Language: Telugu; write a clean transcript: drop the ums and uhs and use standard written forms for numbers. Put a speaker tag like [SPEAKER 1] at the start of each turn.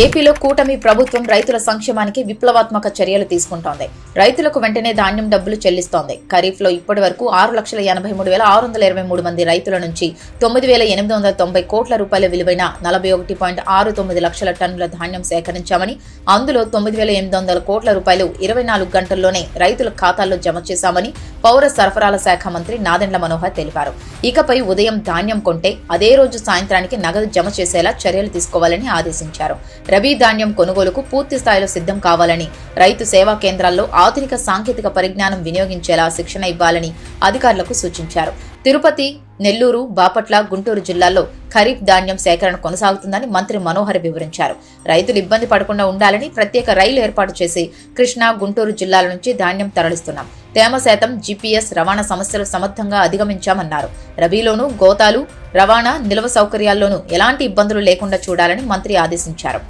[SPEAKER 1] ఏపీలో కూటమి ప్రభుత్వం రైతుల సంక్షేమానికి విప్లవాత్మక చర్యలు తీసుకుంటోంది. రైతులకు వెంటనే ధాన్యం డబ్బులు చెల్లిస్తోంది. ఖరీఫ్లో ఇప్పటి వరకు 6,83,623 మంది రైతుల నుంచి 9,890 కోట్ల రూపాయల విలువైన 41.69 లక్షల టన్నుల ధాన్యం సేకరించామని, అందులో 9,800 కోట్ల రూపాయలు 24 గంటల్లోనే రైతుల ఖాతాల్లో జమ చేశామని పౌర సరఫరాల శాఖ మంత్రి నాదెండ్ల మనోహర్ తెలిపారు. ఇకపై ఉదయం ధాన్యం కొంటే అదే రోజు సాయంత్రానికి నగదు జమ చేసేలా చర్యలు తీసుకోవాలని ఆదేశించారు. రబీ ధాన్యం కొనుగోలుకు పూర్తి స్థాయిలో సిద్ధం కావాలని, రైతు సేవా కేంద్రాల్లో ఆధునిక సాంకేతిక పరిజ్ఞానం వినియోగించేలా శిక్షణ ఇవ్వాలని అధికారులకు సూచించారు. తిరుపతి, నెల్లూరు, బాపట్ల, గుంటూరు జిల్లాల్లో ఖరీఫ్ ధాన్యం సేకరణ కొనసాగుతుందని మంత్రి మనోహర్ వివరించారు. రైతులు ఇబ్బంది పడకుండా ఉండాలని ప్రత్యేక రైలు ఏర్పాటు చేసి కృష్ణా, గుంటూరు జిల్లాల నుంచి ధాన్యం తరలిస్తున్నాం. తేమ శాతం, జీపీఎస్ రవాణా సమస్యలు సమర్థంగా అధిగమించామన్నారు. రబీలోనూ గోతాలు, రవాణా, నిల్వ సౌకర్యాల్లోనూ ఎలాంటి ఇబ్బందులు లేకుండా చూడాలని మంత్రి ఆదేశించారు.